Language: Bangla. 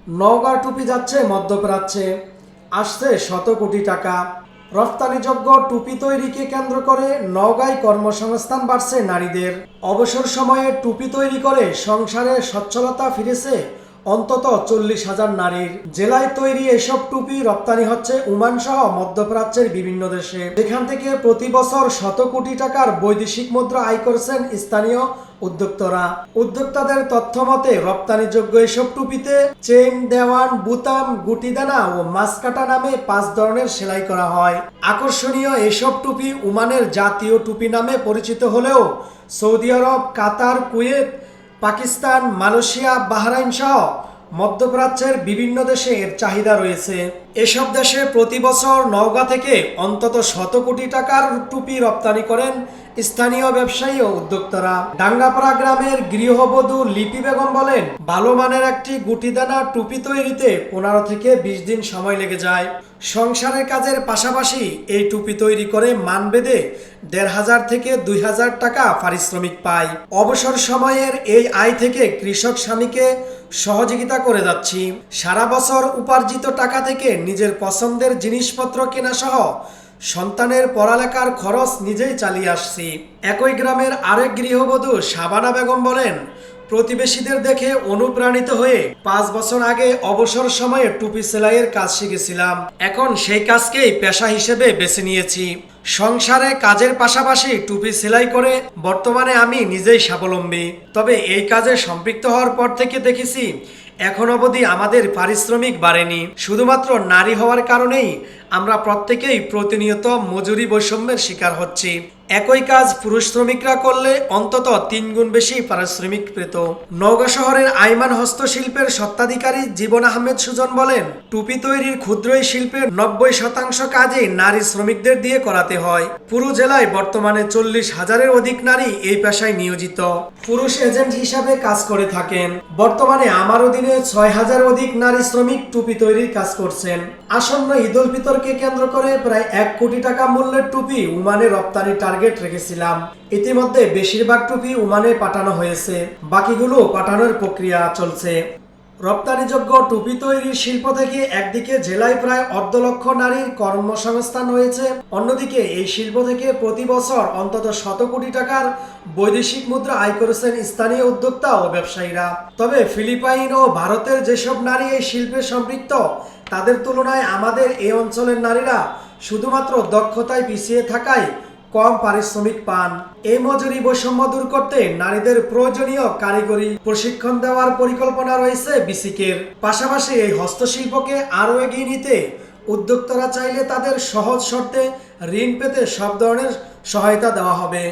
নওগাঁ টুপি যাচ্ছে মধ্যপ্রাচ্যে, আসছে শত কোটি টাকা। রফতানিযোগ্য টুপি তৈরিকে কেন্দ্র করে নওগাঁয় কর্মসংস্থান বাড়ছে নারীদের। অবসর সময়ে টুপি তৈরি করে সংসারে সচ্ছলতা ফিরেছে অন্তত 40,000 নারীর। জেলায় তৈরি এসব টুপি রপ্তানি হচ্ছে ওমান সহ মধ্যপ্রাচ্যের বিভিন্ন দেশে, যেখান থেকে প্রতি বছর শত কোটি টাকার বৈদেশিক মুদ্রা আয় করছেন স্থানীয় উদ্যোক্তারা। উদ্যোক্তাদের তথ্য মতে রপ্তানিযোগ্য এসব টুপিতে চেইন, দেওয়ান, বুতাম, গুটিদানা ও মাসকাটা নামে 5 ধরনের সেলাই করা হয়। আকর্ষণীয় এসব টুপি ওমানের জাতীয় টুপি নামে পরিচিত হলেও সৌদি আরব, কাতার, কুয়েত, পাকিস্তান, মালয়েশিয়া, বাহরাইন সহ মধ্যপ্রাচ্যের বিভিন্ন দেশে এর চাহিদা রয়েছে। এসব দেশে প্রতি বছর নওগাঁ থেকে অন্তত শত কোটি টাকার টুপি রপ্তানি করেন স্থানীয় ব্যবসায়ী ও উদ্যোক্তারা। ডাঙ্গাপাড়া গ্রামের গৃহবধূ লিপি বেগম বলেন, ভালো মানের একটি গুটিদানা টুপি তৈরিতে 15 থেকে 20 দিন সময় লেগে যায়। সংসারের কাজের পাশাপাশি এই টুপি তৈরি করে মান বেঁধে 1,500 থেকে 2,000 টাকা পারিশ্রমিক পায়। অবসর সময়ের এই আয় থেকে কৃষক স্বামীকে সহযোগিতা করে যাচ্ছি। সারা বছর উপার্জিত টাকা থেকে নিজের পছন্দের জিনিসপত্র কেনা সহ সন্তানের পড়ালেখার খরচ নিজেই চালিয়ে আসছি। একই গ্রামের আরেক গৃহবধূ শাবানা বেগম বলেন, প্রতিবেশীদের দেখে অনুপ্রাণিত হয়ে 5 বছর আগে অবসর সময়ে টুপি সেলাইয়ের কাজ শিখেছিলাম। এখন সেই কাজকেই পেশা হিসেবে বেছে নিয়েছি। সংসারে কাজের পাশাপাশি টুপি সেলাই করে বর্তমানে আমি নিজেই স্বাবলম্বী। তবে এই কাজে সম্পৃক্ত হওয়ার পর থেকে দেখেছি এখন অবধি আমাদের পারিশ্রমিক বাড়েনি। শুধুমাত্র নারী হওয়ার কারণেই আমরা প্রত্যেকেই প্রতিনিয়ত মজুরি বৈষম্যের শিকার হচ্ছি। একই কাজ পুরুষ শ্রমিকরা করলে অন্তত 3 গুণ বেশি পারিশ্রমিক পেত। নওগাঁ শহরের আইমান হস্তশিল্পের স্বত্বাধিকারী জীবন আহমেদ সুজন বলেন, টুপি তৈরির ক্ষুদ্র এই শিল্পের 90% কাজই নারী শ্রমিকদের দিয়ে করাতে হয়। পুরো জেলায় বর্তমানে 40,000-এর অধিক নারী এই পেশায় নিয়োজিত। পুরুষ এজেন্ট হিসাবে কাজ করে থাকেন। বর্তমানে আমার অধীনে 6,000 অধিক নারী শ্রমিক টুপি তৈরির কাজ করছেন। আসন্ন ঈদ উল ফিতরকে কেন্দ্র করে প্রায় 1 কোটি টাকা মূল্যের টুপি ওমানে রপ্তানি টার্গেট রেখেছিলাম। ইতিমধ্যে বেশিরভাগ টুপি ওমানে পাঠানো হয়েছে, বাকিগুলো পাঠানোর প্রক্রিয়া চলছে। রপ্তানিযোগ্য টুপি তৈরির শিল্প থেকে একদিকে জেলায় প্রায় 1.5 নারীর কর্মসংস্থান হয়েছে, অন্যদিকে এই শিল্প থেকে প্রতি বছর অন্তত 100 কোটি টাকার বৈদেশিক মুদ্রা আয় করেছেন স্থানীয় উদ্যোক্তা ও ব্যবসায়ীরা। তবে ফিলিপাইন ও ভারতের যেসব নারী এই শিল্পে সম্পৃক্ত, তাদের তুলনায় আমাদের এই অঞ্চলের নারীরা শুধুমাত্র দক্ষতায় পিছিয়ে থাকায় কম পারিশ্রমিক পান। এই মজুরি বৈষম্য দূর করতে নারীদের প্রয়োজনীয় কারিগরি প্রশিক্ষণ দেওয়ার পরিকল্পনা রয়েছে বিসিকের। পাশাপাশি এই হস্তশিল্পকে আরও এগিয়ে নিতে উদ্যোক্তারা চাইলে তাদের সহজ শর্তে ঋণ পেতে সব ধরনের সহায়তা দেওয়া হবে।